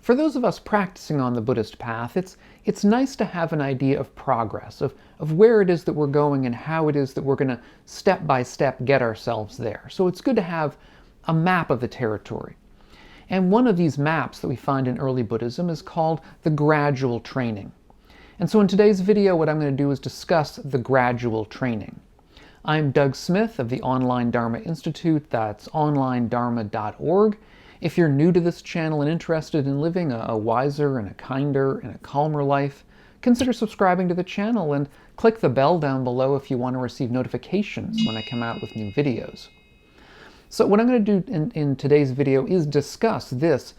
For those of us practicing on the Buddhist path, it's nice to have an idea of progress, of where it is that we're going and how it is that we're going to step by step get ourselves there. So it's good to have a map of the territory. And one of these maps that we find in early Buddhism is called the gradual training. And so in today's video, what I'm going to do is discuss the gradual training. I'm Doug Smith of the Online Dharma Institute, that's onlinedharma.org. If you're new to this channel and interested in living a wiser and a kinder and a calmer life, consider subscribing to the channel and click the bell down below if you want to receive notifications when I come out with new videos. So what I'm going to do in today's video is discuss this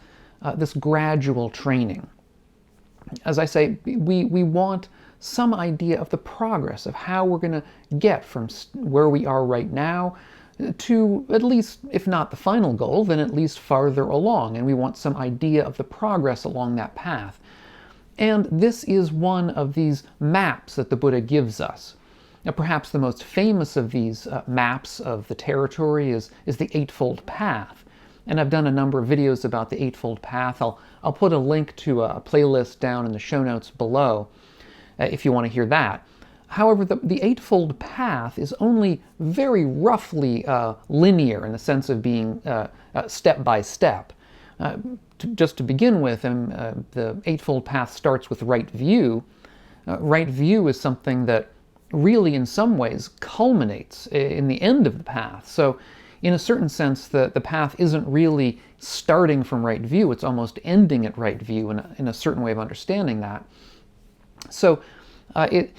gradual training. As I say, we want some idea of the progress of how we're going to get from where we are right now to at least, if not the final goal, then at least farther along. And we want some idea of the progress along that path. And this is one of these maps that the Buddha gives us. Now, perhaps the most famous of these maps of the territory is the Eightfold Path. And I've done a number of videos about the Eightfold Path. I'll put a link to a playlist down in the show notes below if you want to hear that. However, the Eightfold Path is only very roughly linear in the sense of being step by step. Just to begin with, the Eightfold Path starts with right view. Right view is something that really, in some ways, culminates in the end of the path. So, in a certain sense, the path isn't really starting from right view, it's almost ending at right view in a certain way of understanding that. So, it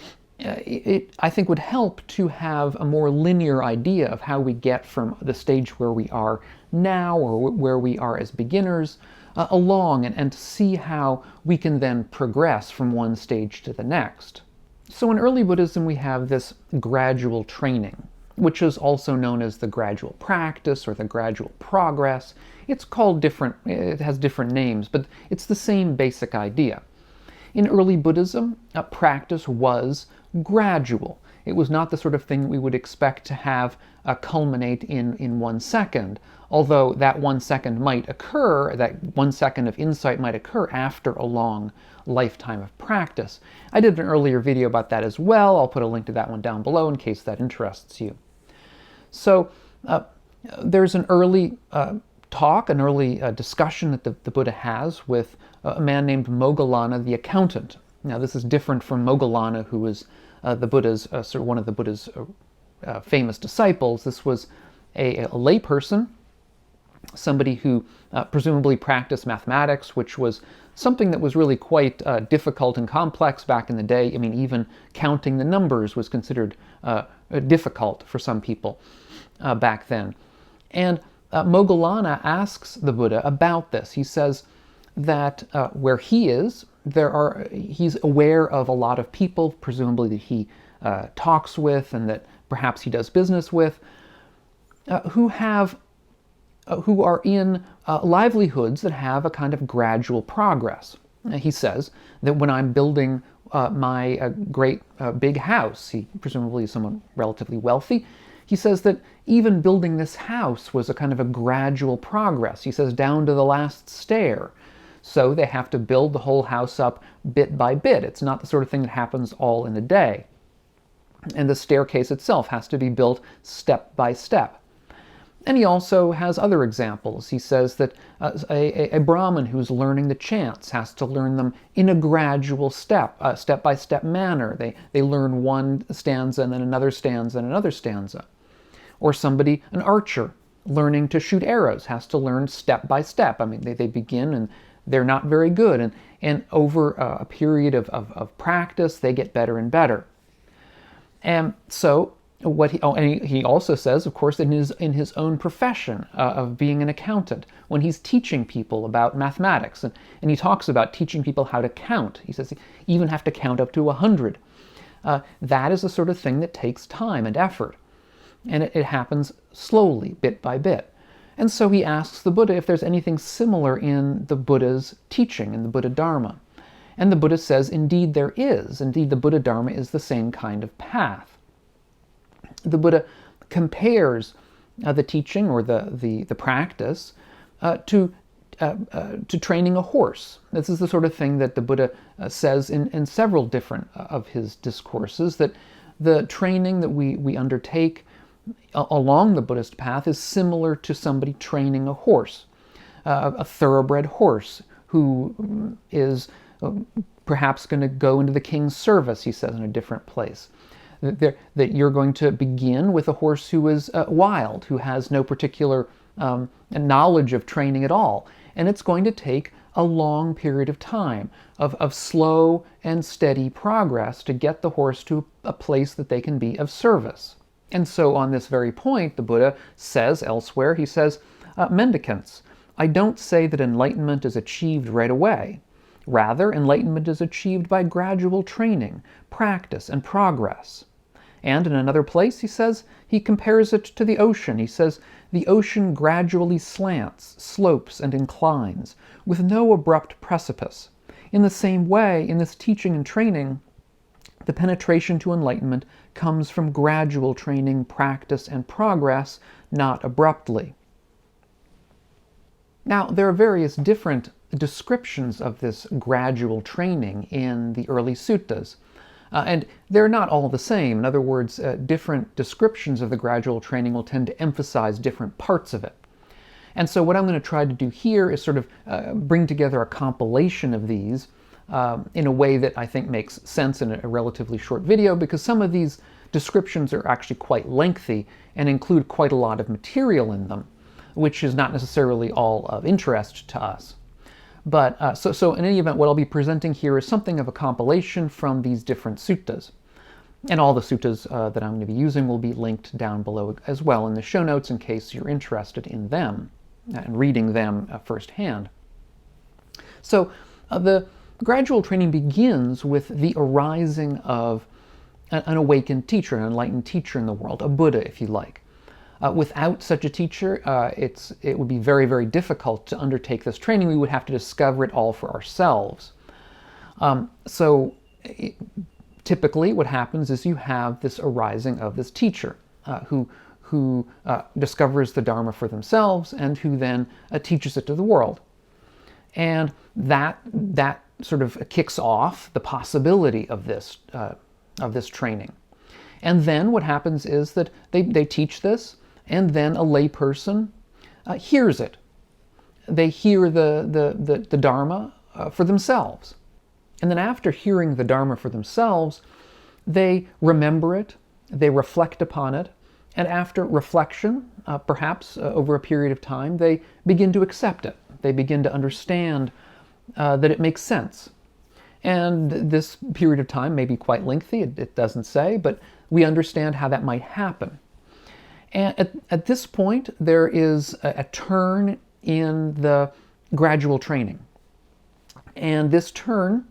I think would help to have a more linear idea of how we get from the stage where we are now or where we are as beginners along and to see how we can then progress from one stage to the next. So in early Buddhism we have this gradual training, which is also known as the gradual practice or the gradual progress. It's called different, it has different names, but it's the same basic idea. In early Buddhism, practice was gradual. It was not the sort of thing we would expect to have culminate in 1 second, although that 1 second might occur, that 1 second of insight might occur after a long lifetime of practice. I did an earlier video about that as well. I'll put a link to that one down below in case that interests you. So there's an early talk, an early discussion that the Buddha has with a man named Moggallana the accountant. Now this is different from Moggallana, who was the Buddha's sort of one of the Buddha's famous disciples. This was a lay person, somebody who presumably practiced mathematics, which was something that was really quite difficult and complex back in the day. I mean, even counting the numbers was considered difficult for some people back then. And Moggallana asks the Buddha about this. He says that where he is, he's aware of a lot of people, presumably that he talks with and that perhaps he does business with, who are in livelihoods that have a kind of gradual progress. He says that when I'm building my great big house, he presumably is someone relatively wealthy, he says that even building this house was a kind of a gradual progress. He says down to the last stair. So they have to build the whole house up bit by bit. It's not the sort of thing that happens all in a day. And the staircase itself has to be built step by step. And he also has other examples. He says that a Brahmin who's learning the chants has to learn them in a gradual step-by-step manner. They learn one stanza and then another stanza and another stanza. Or somebody, an archer, learning to shoot arrows has to learn step by step. I mean, they begin and they're not very good. And over a period of practice, they get better and better. And so and he also says, of course, in his own profession of being an accountant, when he's teaching people about mathematics, and he talks about teaching people how to count. He says you even have to count up to 100. That is the sort of thing that takes time and effort. And it happens slowly, bit by bit. And so he asks the Buddha if there's anything similar in the Buddha's teaching, in the Buddha Dharma. And the Buddha says, indeed there is. Indeed, the Buddha Dharma is the same kind of path. The Buddha compares the teaching or the practice to to training a horse. This is the sort of thing that the Buddha says in several different of his discourses, that the training that we undertake along the Buddhist path is similar to somebody training a horse, a thoroughbred horse who is perhaps going to go into the king's service, he says in a different place. That you're going to begin with a horse who is wild, who has no particular knowledge of training at all. And it's going to take a long period of time of slow and steady progress to get the horse to a place that they can be of service. And so on this very point, the Buddha says elsewhere, he says, mendicants, I don't say that enlightenment is achieved right away. Rather, enlightenment is achieved by gradual training, practice, and progress. And in another place, he says, he compares it to the ocean. He says, the ocean gradually slants, slopes, and inclines, with no abrupt precipice. In the same way, in this teaching and training, the penetration to enlightenment comes from gradual training, practice, and progress, not abruptly. Now, there are various different descriptions of this gradual training in the early suttas. And they're not all the same. In other words, different descriptions of the gradual training will tend to emphasize different parts of it. And so what I'm going to try to do here is sort of bring together a compilation of these in a way that I think makes sense in a relatively short video, because some of these descriptions are actually quite lengthy and include quite a lot of material in them, which is not necessarily all of interest to us. But so in any event, what I'll be presenting here is something of a compilation from these different suttas. And all the suttas that I'm going to be using will be linked down below as well in the show notes in case you're interested in them and reading them firsthand. So the gradual training begins with the arising of an awakened teacher, an enlightened teacher in the world, a Buddha, if you like. Without such a teacher, it would be very, very difficult to undertake this training. We would have to discover it all for ourselves. Typically what happens is you have this arising of this teacher who discovers the Dharma for themselves and who then teaches it to the world. And that sort of kicks off the possibility of this training. And then what happens is that they teach this, and then a layperson hears it. They hear the Dharma for themselves. And then after hearing the Dharma for themselves, they remember it, they reflect upon it, and after reflection, perhaps over a period of time, they begin to accept it. They begin to understand that it makes sense. And this period of time may be quite lengthy, it doesn't say, but we understand how that might happen. And at this point, there is a turn in the gradual training. And this turn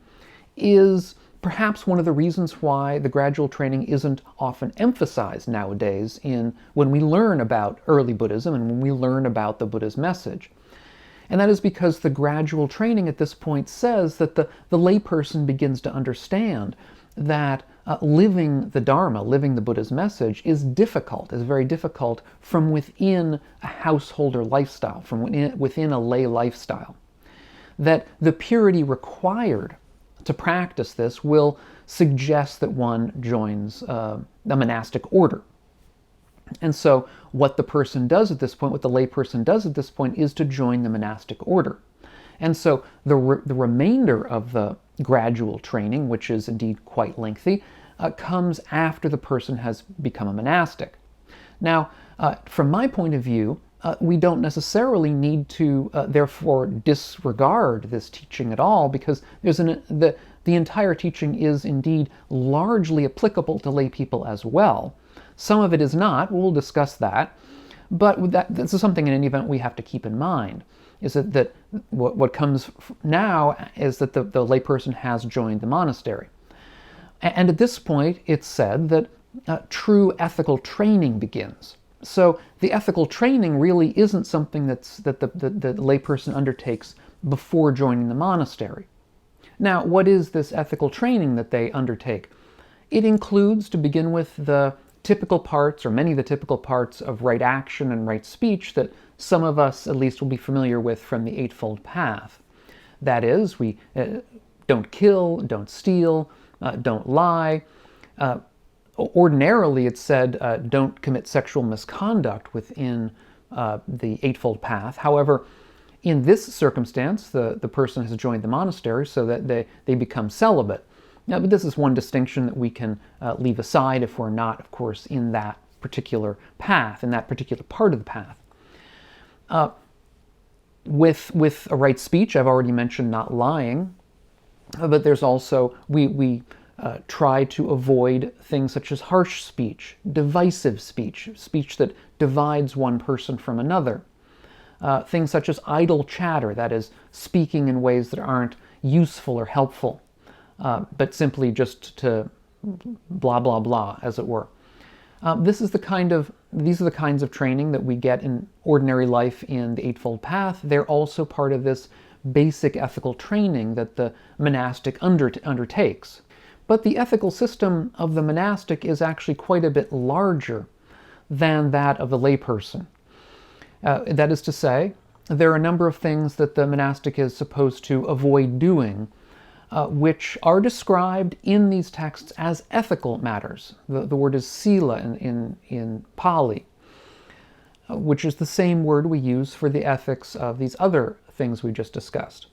is perhaps one of the reasons why the gradual training isn't often emphasized nowadays when we learn about early Buddhism and when we learn about the Buddha's message. And that is because the gradual training at this point says that the layperson begins to understand that living the Dharma, living the Buddha's message is very difficult from within a householder lifestyle, from within a lay lifestyle. That the purity required to practice this will suggest that one joins a monastic order. And so what the person does at this point, what the layperson does at this point, is to join the monastic order. And so the remainder of the gradual training, which is indeed quite lengthy, comes after the person has become a monastic. Now, from my point of view, we don't necessarily need to therefore disregard this teaching at all, because the entire teaching is indeed largely applicable to lay people as well. Some of it is not, we'll discuss that, but this is something in any event we have to keep in mind, is that what comes now is that the layperson has joined the monastery. And at this point, it's said that true ethical training begins. So the ethical training really isn't something that the layperson undertakes before joining the monastery. Now, what is this ethical training that they undertake? It includes, to begin with, the typical parts, or many of the typical parts of right action and right speech that some of us at least will be familiar with from the Eightfold Path. That is, we don't kill, don't steal, don't lie. Ordinarily, it's said don't commit sexual misconduct within the Eightfold Path. However, in this circumstance, the person has joined the monastery so that they become celibate. Now, but this is one distinction that we can leave aside if we're not, of course, in that particular path, in that particular part of the path. With a right speech, I've already mentioned not lying, but there's also, we try to avoid things such as harsh speech, divisive speech, speech that divides one person from another. Things such as idle chatter, that is, speaking in ways that aren't useful or helpful, but simply just to blah, blah, blah, as it were. These are the kinds of training that we get in ordinary life in the Eightfold Path. They're also part of this basic ethical training that the monastic undertakes. But the ethical system of the monastic is actually quite a bit larger than that of the layperson. That is to say, there are a number of things that the monastic is supposed to avoid doing, which are described in these texts as ethical matters. The word is sila in Pali, which is the same word we use for the ethics of these other things we just discussed.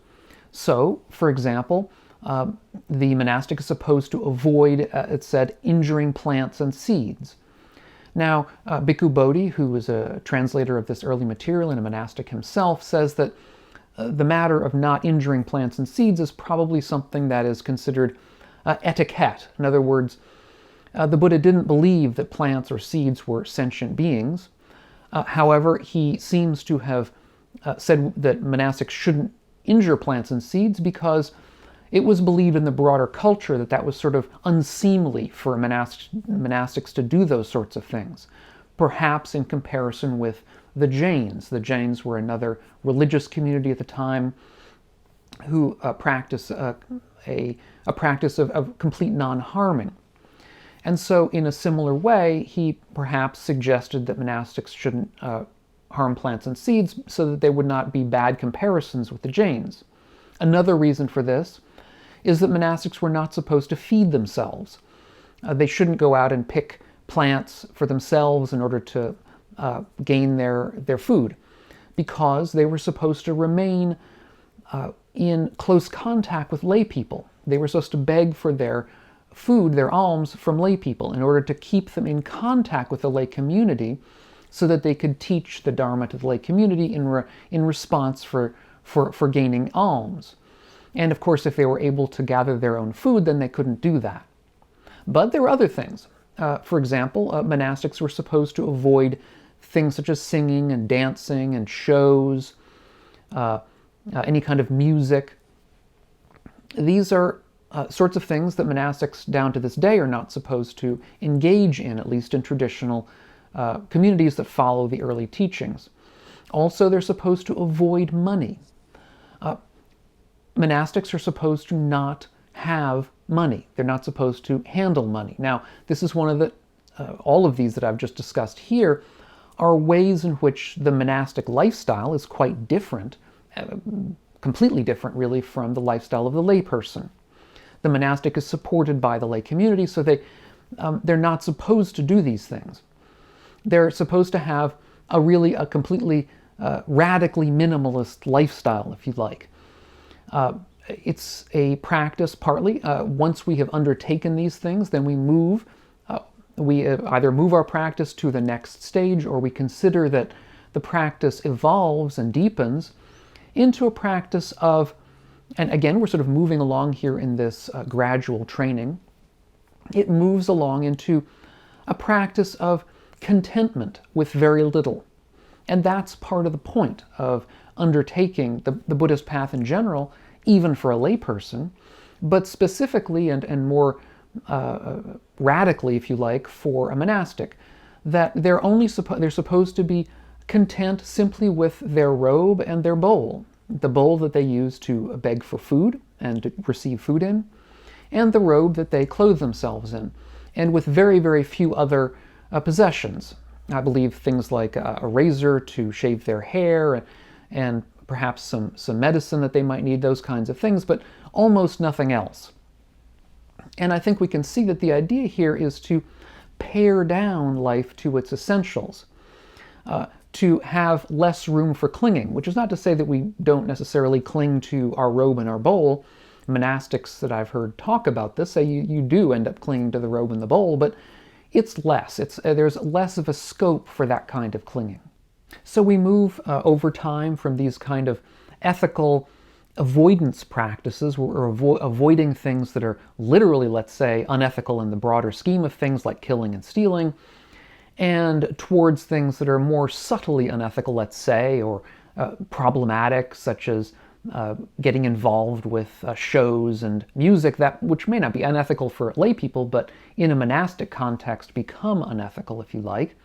So, for example, the monastic is supposed to avoid, it said, injuring plants and seeds. Now, Bhikkhu Bodhi, who was a translator of this early material and a monastic himself, says that the matter of not injuring plants and seeds is probably something that is considered etiquette. In other words, the Buddha didn't believe that plants or seeds were sentient beings. However, he seems to have said that monastics shouldn't injure plants and seeds because it was believed in the broader culture that that was sort of unseemly for monastics to do those sorts of things, perhaps in comparison with the Jains. The Jains were another religious community at the time who practice a practice of complete non-harming. And so in a similar way, he perhaps suggested that monastics shouldn't harm plants and seeds so that they would not be bad comparisons with the Jains. Another reason for this is that monastics were not supposed to feed themselves. They shouldn't go out and pick plants for themselves in order to gain their food, because they were supposed to remain in close contact with lay people. They were supposed to beg for their food, their alms, from lay people in order to keep them in contact with the lay community so that they could teach the Dharma to the lay community in response for gaining alms. And of course, if they were able to gather their own food, then they couldn't do that. But there were other things. For example, monastics were supposed to avoid things such as singing and dancing and shows, any kind of music. These are sorts of things that monastics down to this day are not supposed to engage in, at least in traditional communities that follow the early teachings. Also, they're supposed to avoid money. Monastics are supposed to not have money. They're not supposed to handle money. Now, this is one of the, all of these that I've just discussed here are ways in which the monastic lifestyle is quite different, completely different really from the lifestyle of the layperson. The monastic is supported by the lay community, so they're not supposed to do these things. They're supposed to have a completely radically minimalist lifestyle, if you like. It's a practice partly. Once we have undertaken these things, then we move. We either move our practice to the next stage, or we consider that the practice evolves and deepens into a practice of, and again, we're sort of moving along here in this gradual training. It moves along into a practice of contentment with very little. And that's part of the point of undertaking the Buddhist path in general, even for a layperson, but specifically and more radically, if you like, for a monastic, that they're supposed to be content simply with their robe and their bowl, the bowl that they use to beg for food and to receive food in, and the robe that they clothe themselves in, and with very, very few other possessions. I believe things like a razor to shave their hair and perhaps some medicine that they might need, those kinds of things, but almost nothing else. And I think we can see that the idea here is to pare down life to its essentials, to have less room for clinging, which is not to say that we don't necessarily cling to our robe and our bowl. Monastics that I've heard talk about this say you do end up clinging to the robe and the bowl, but it's less. There's less of a scope for that kind of clinging. So we move over time from these kind of ethical avoidance practices, where we're avoiding things that are literally, let's say, unethical in the broader scheme of things like killing and stealing, and towards things that are more subtly unethical, let's say, or problematic, such as getting involved with shows and music which may not be unethical for lay people, but in a monastic context become unethical, if you like.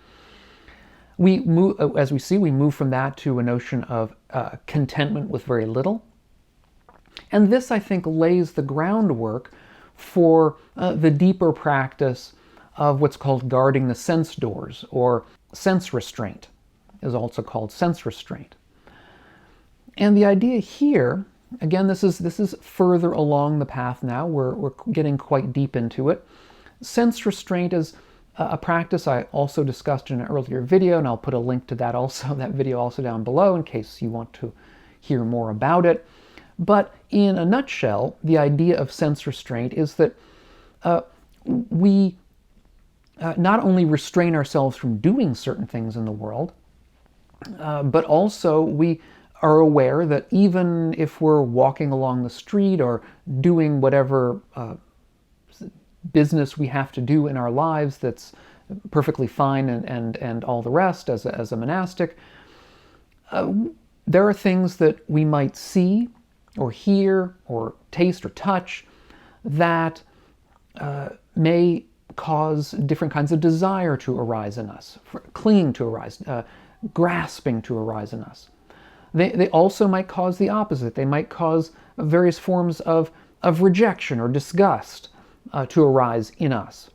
We move, as we see, we move from that to a notion of contentment with very little. And this, I think, lays the groundwork for the deeper practice of what's called guarding the sense doors, or sense restraint, is also called sense restraint. And the idea here, again, this is further along the path now. We're getting quite deep into it. Sense restraint is a practice I also discussed in an earlier video, and I'll put a link to that video also down below in case you want to hear more about it. But in a nutshell, the idea of sense restraint is that we not only restrain ourselves from doing certain things in the world, but also we are aware that even if we're walking along the street or doing whatever business we have to do in our lives that's perfectly fine and all the rest as a monastic, there are things that we might see or hear or taste or touch that may cause different kinds of desire to arise in us, clinging to arise, grasping to arise in us. They also might cause the opposite. They might cause various forms of rejection or disgust to arise in us.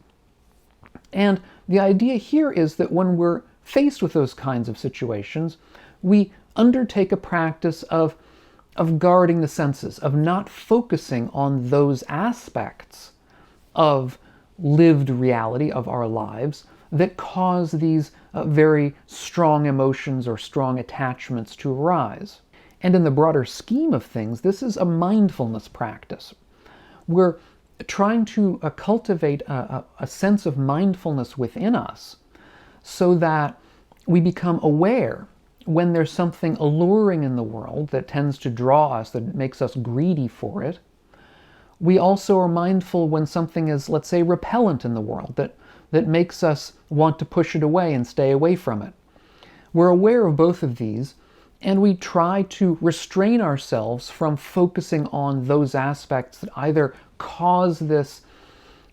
And the idea here is that when we're faced with those kinds of situations, we undertake a practice of guarding the senses, of not focusing on those aspects of lived reality of our lives that cause these very strong emotions or strong attachments to arise. And in the broader scheme of things, this is a mindfulness practice. We're trying to cultivate a sense of mindfulness within us so that we become aware when there's something alluring in the world that tends to draw us, that makes us greedy for it. We also are mindful when something is, let's say, repellent in the world, that makes us want to push it away and stay away from it. We're aware of both of these, and we try to restrain ourselves from focusing on those aspects that either cause this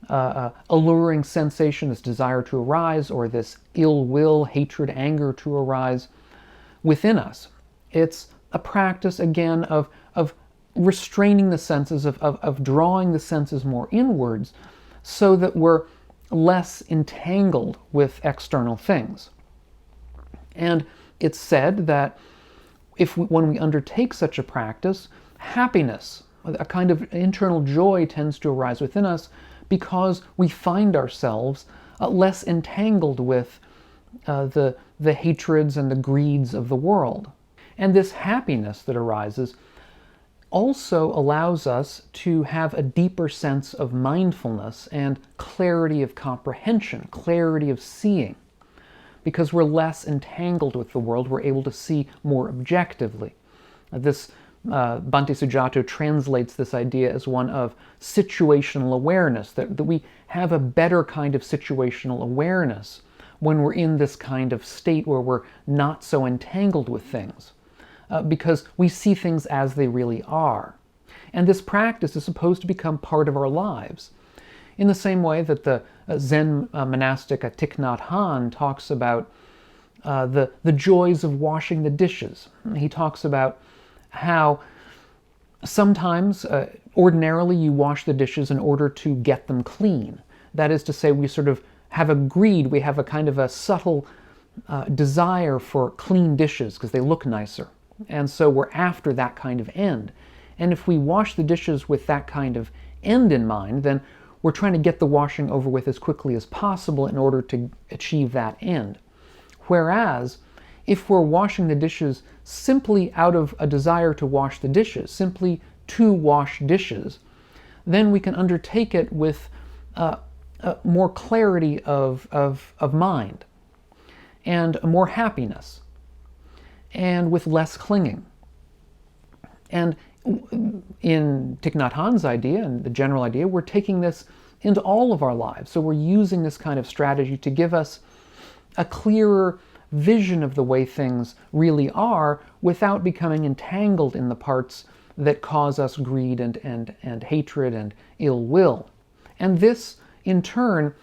alluring sensation, this desire to arise, or this ill will, hatred, anger to arise within us. It's a practice, again, of restraining the senses, of drawing the senses more inwards so that we're less entangled with external things. And it's said that when we undertake such a practice, happiness, a kind of internal joy tends to arise within us because we find ourselves less entangled with the hatreds and the greeds of the world. And this happiness that arises also allows us to have a deeper sense of mindfulness and clarity of comprehension, clarity of seeing. Because we're less entangled with the world, we're able to see more objectively. This Bhante Sujato translates this idea as one of situational awareness, that we have a better kind of situational awareness when we're in this kind of state where we're not so entangled with things. Because we see things as they really are. And this practice is supposed to become part of our lives. In the same way that the Zen monastic Thich Nhat Hanh talks about the joys of washing the dishes. He talks about how sometimes, ordinarily, you wash the dishes in order to get them clean. That is to say, we sort of have a greed, we have a kind of a subtle desire for clean dishes because they look nicer. And so we're after that kind of end. And if we wash the dishes with that kind of end in mind, then we're trying to get the washing over with as quickly as possible in order to achieve that end. Whereas, if we're washing the dishes simply out of a desire to wash the dishes, simply to wash dishes, then we can undertake it with more clarity of mind, and more happiness, and with less clinging. And in Thich Nhat Hanh's idea, and the general idea, we're taking this into all of our lives. So we're using this kind of strategy to give us a clearer vision of the way things really are without becoming entangled in the parts that cause us greed and hatred and ill will. And this, in turn,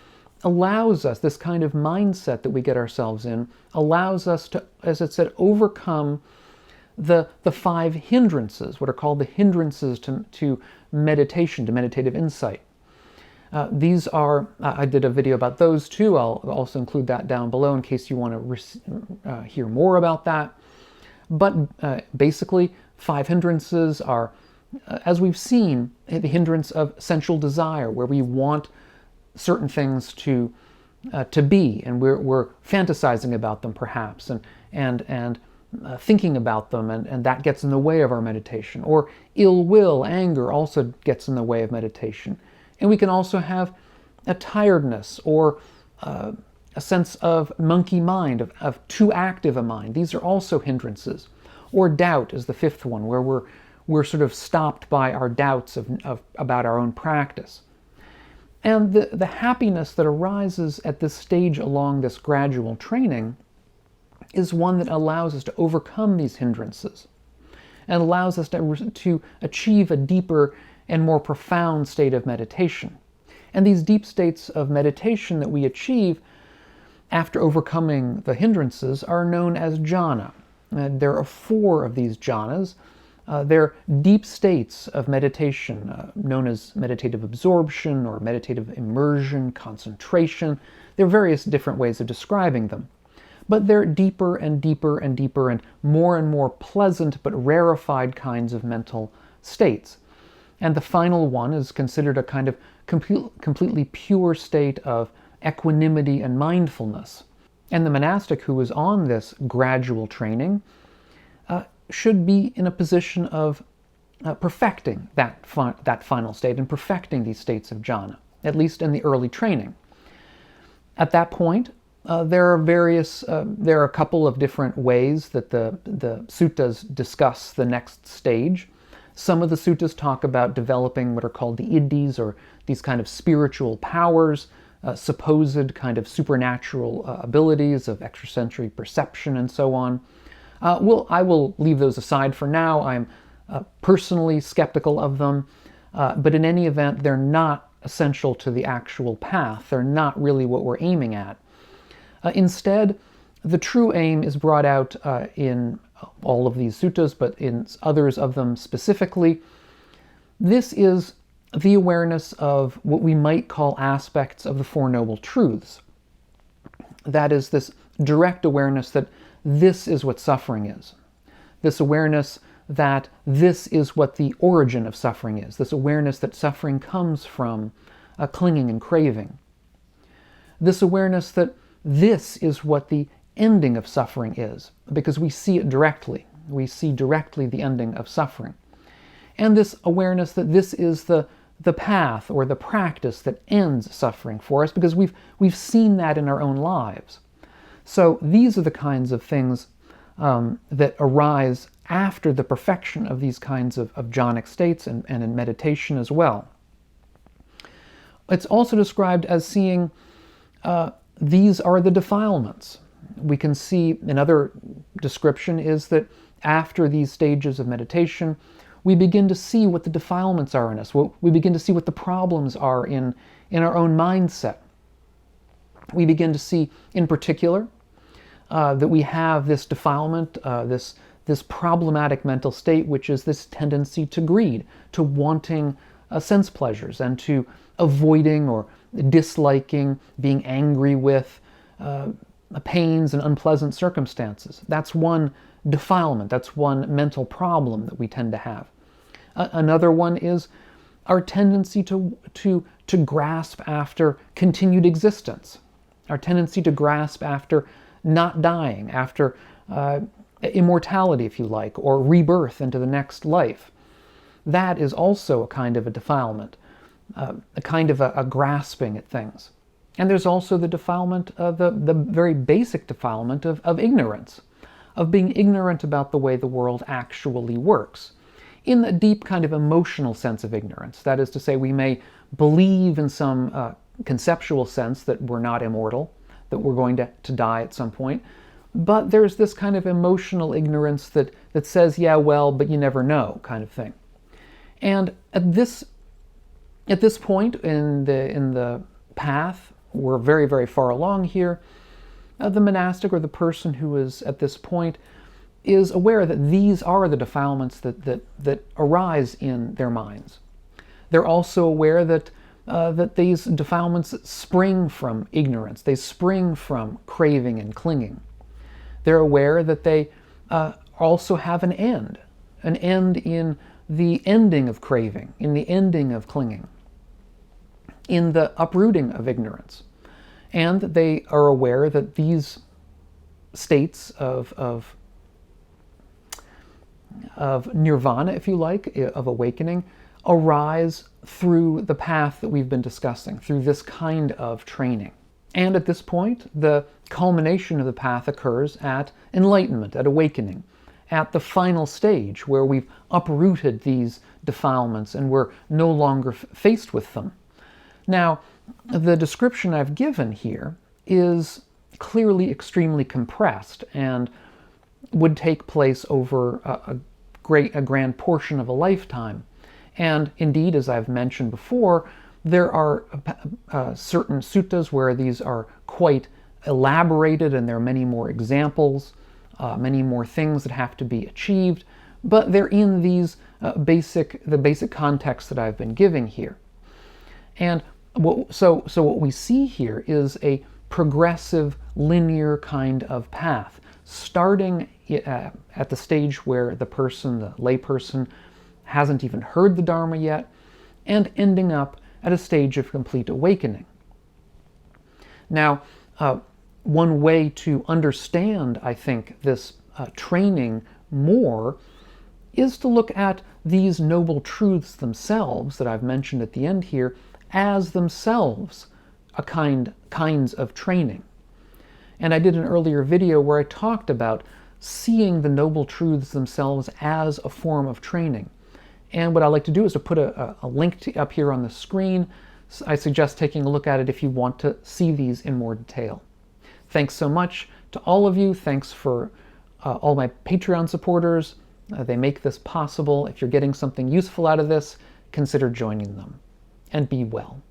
allows us, this kind of mindset that we get ourselves in, allows us to, as it said, overcome the 5 hindrances, what are called the hindrances to meditation, to meditative insight. These are, I did a video about those too. I'll also include that down below in case you want to hear more about that. But basically, 5 hindrances are, as we've seen, the hindrance of sensual desire, where we want certain things to be, and we're fantasizing about them perhaps, and thinking about them, and that gets in the way of our meditation. Or ill will, anger, also gets in the way of meditation. And we can also have a tiredness or a sense of monkey mind, of too active a mind. These are also hindrances. Or doubt is the 5th one, where we're sort of stopped by our doubts about our own practice. And the happiness that arises at this stage along this gradual training is one that allows us to overcome these hindrances and allows us to achieve a deeper and more profound state of meditation. And these deep states of meditation that we achieve after overcoming the hindrances are known as jhana. There are 4 of these jhanas. They're deep states of meditation, known as meditative absorption or meditative immersion, concentration. There are various different ways of describing them. But they're deeper and deeper and deeper and more pleasant but rarefied kinds of mental states. And the final one is considered a kind of completely pure state of equanimity and mindfulness. And the monastic who is on this gradual training should be in a position of perfecting that final state and perfecting these states of jhana, at least in the early training. At that point, there are a couple of different ways that the suttas discuss the next stage. Some of the suttas talk about developing what are called the iddhis, or these kind of spiritual powers, supposed kind of supernatural abilities of extrasensory perception and so on. I will leave those aside for now. I'm personally skeptical of them, but in any event, they're not essential to the actual path. They're not really what we're aiming at. Instead, the true aim is brought out in all of these suttas, but in others of them specifically. This is the awareness of what we might call aspects of the Four Noble Truths. That is, this direct awareness that this is what suffering is. This awareness that this is what the origin of suffering is. This awareness that suffering comes from clinging and craving. This awareness that this is what the ending of suffering is, because we see it directly. We see directly the ending of suffering. And this awareness that this is the path or the practice that ends suffering for us, because we've seen that in our own lives. So these are the kinds of things that arise after the perfection of these kinds of jhanic states and in meditation as well. It's also described as seeing these are the defilements. We can see another description is that after these stages of meditation, we begin to see what the defilements are in us. We begin to see what the problems are in our own mindset. We begin to see, in particular, that we have this defilement, this problematic mental state, which is this tendency to greed, to wanting sense pleasures, and to avoiding or disliking, being angry with pains and unpleasant circumstances. That's one defilement. That's one mental problem that we tend to have. Another one is our tendency to grasp after continued existence, our tendency to grasp after not dying, after immortality, if you like, or rebirth into the next life. That is also a kind of a defilement, a kind of a grasping at things. And there's also the defilement, the very basic defilement of ignorance, of being ignorant about the way the world actually works, in a deep kind of emotional sense of ignorance. That is to say, we may believe in some conceptual sense that we're not immortal, that we're going to die at some point, but there's this kind of emotional ignorance that says, yeah, well, but you never know, kind of thing. And at this point in the path, we're very, very far along here. The monastic, or the person who is at this point, is aware that these are the defilements that arise in their minds. They're also aware that these defilements spring from ignorance. They spring from craving and clinging. They're aware that they also have an end in the ending of craving, in the ending of clinging, in the uprooting of ignorance. And they are aware that these states of nirvana, if you like, of awakening, arise through the path that we've been discussing, through this kind of training. And at this point, the culmination of the path occurs at enlightenment, at awakening, at the final stage where we've uprooted these defilements and we're no longer faced with them. Now, the description I've given here is clearly extremely compressed and would take place over a grand portion of a lifetime. And indeed, as I've mentioned before, there are certain suttas where these are quite elaborated, and there are many more examples, many more things that have to be achieved, but they're in these the basic context that I've been giving here. And so what we see here is a progressive, linear kind of path, starting at the stage where the layperson, hasn't even heard the Dharma yet, and ending up at a stage of complete awakening. Now, one way to understand, I think, this training more is to look at these noble truths themselves that I've mentioned at the end here as themselves kinds of training. And I did an earlier video where I talked about seeing the noble truths themselves as a form of training. And what I like to do is to put a link up here on the screen. I suggest taking a look at it if you want to see these in more detail. Thanks so much to all of you. Thanks for all my Patreon supporters. They make this possible. If you're getting something useful out of this, consider joining them. And be well.